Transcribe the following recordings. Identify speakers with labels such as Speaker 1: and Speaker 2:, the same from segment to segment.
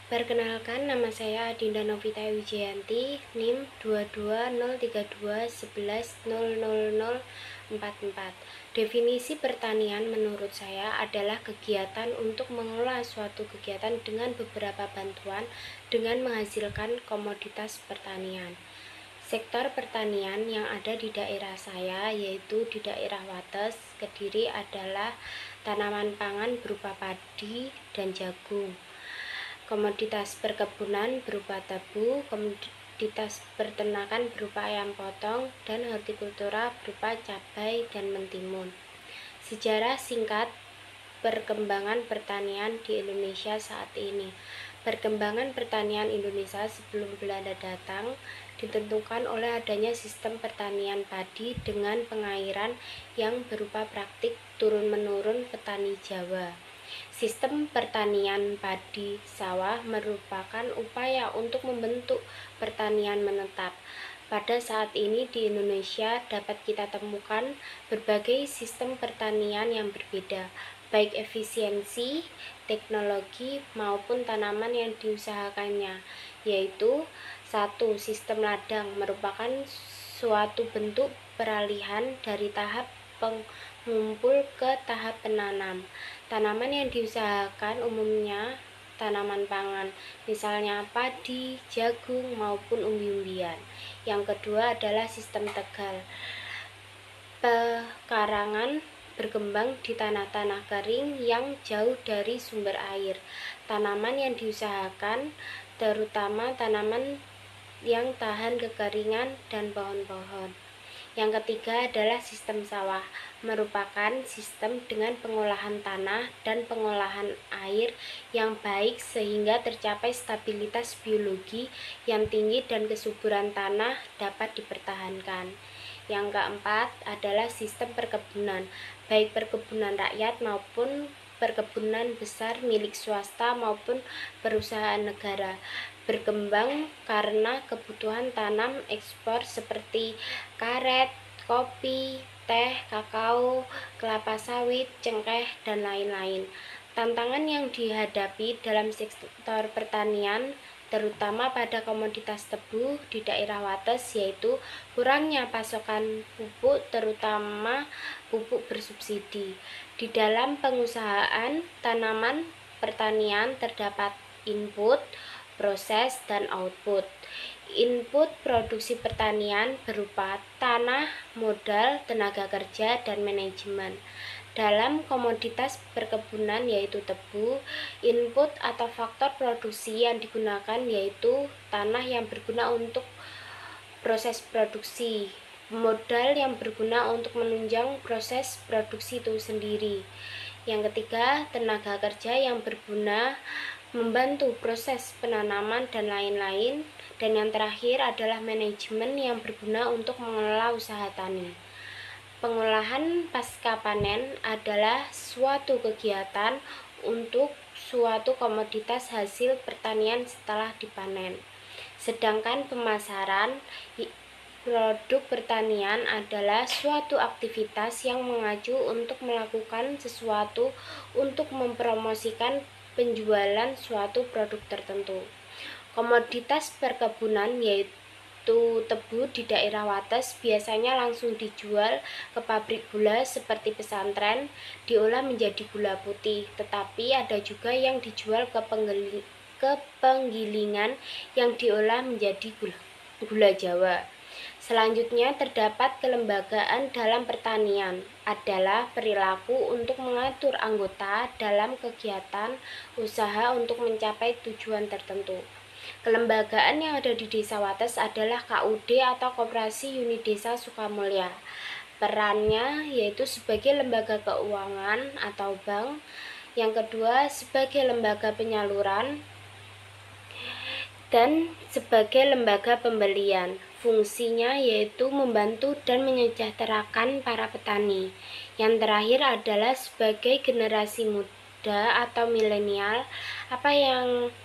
Speaker 1: Perkenalkan, nama saya Adinda Novita Wijayanti, NIM 2203211000044. Definisi pertanian menurut saya adalah kegiatan untuk mengelola suatu kegiatan dengan beberapa bantuan dengan menghasilkan komoditas pertanian. Sektor pertanian yang ada di daerah saya, yaitu di daerah Wates, Kediri, adalah tanaman pangan berupa padi dan jagung. Komoditas perkebunan berupa tebu, komoditas peternakan berupa ayam potong, dan hortikultura berupa cabai dan mentimun. Sejarah singkat perkembangan pertanian di Indonesia saat ini. Perkembangan pertanian Indonesia sebelum Belanda datang ditentukan oleh adanya sistem pertanian padi dengan pengairan yang berupa praktik turun-menurun petani Jawa. Sistem pertanian padi sawah merupakan upaya untuk membentuk pertanian menetap. Pada saat ini di Indonesia dapat kita temukan berbagai sistem pertanian yang berbeda, baik efisiensi, teknologi, maupun tanaman yang diusahakannya, yaitu 1. Sistem ladang merupakan suatu bentuk peralihan dari tahap pengumpul ke tahap penanam. Tanaman yang diusahakan umumnya tanaman pangan, misalnya padi, jagung, maupun umbi-umbian. Yang kedua adalah sistem tegal. Pekarangan berkembang di tanah-tanah kering yang jauh dari sumber air. Tanaman yang diusahakan terutama tanaman yang tahan kekeringan dan pohon-pohon. Yang ketiga adalah sistem sawah, merupakan sistem dengan pengolahan tanah dan pengolahan air yang baik sehingga tercapai stabilitas biologi yang tinggi dan kesuburan tanah dapat dipertahankan. Yang keempat adalah sistem perkebunan, baik perkebunan rakyat maupun perkebunan besar milik swasta maupun perusahaan negara, berkembang karena kebutuhan tanam ekspor seperti karet, kopi, teh, kakao, kelapa sawit, cengkeh, dan lain-lain. Tantangan yang dihadapi dalam sektor pertanian terutama pada komoditas tebu di daerah Wates yaitu kurangnya pasokan pupuk, terutama pupuk bersubsidi. Di dalam pengusahaan tanaman pertanian terdapat input, proses, dan output. Input produksi pertanian berupa tanah, modal, tenaga kerja, dan manajemen. Dalam komoditas perkebunan yaitu tebu, input atau faktor produksi yang digunakan yaitu tanah yang berguna untuk proses produksi, modal yang berguna untuk menunjang proses produksi itu sendiri. Yang ketiga, tenaga kerja yang berguna membantu proses penanaman dan lain-lain. Dan yang terakhir adalah manajemen yang berguna untuk mengelola usaha tani. Pengolahan pasca panen adalah suatu kegiatan untuk suatu komoditas hasil pertanian setelah dipanen. Sedangkan pemasaran produk pertanian adalah suatu aktivitas yang mengacu untuk melakukan sesuatu untuk mempromosikan penjualan suatu produk tertentu. Komoditas perkebunan yaitu tebu di daerah Wates biasanya langsung dijual ke pabrik gula seperti Pesantren, diolah menjadi gula putih, tetapi ada juga yang dijual ke penggilingan yang diolah menjadi gula Jawa. Selanjutnya terdapat kelembagaan dalam pertanian adalah perilaku untuk mengatur anggota dalam kegiatan usaha untuk mencapai tujuan tertentu. Kelembagaan yang ada di Desa Wates adalah KUD atau Koperasi Unit Desa Sukamulya. Perannya yaitu sebagai lembaga keuangan atau bank. Yang kedua sebagai lembaga penyaluran dan sebagai lembaga pembelian. Fungsinya yaitu membantu dan menyejahterakan para petani. Yang terakhir adalah sebagai generasi muda atau milenial. Apa yang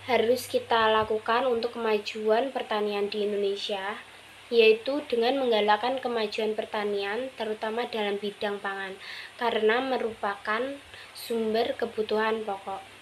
Speaker 1: harus kita lakukan untuk kemajuan pertanian di Indonesia, yaitu dengan menggalakkan kemajuan pertanian terutama dalam bidang pangan, karena merupakan sumber kebutuhan pokok.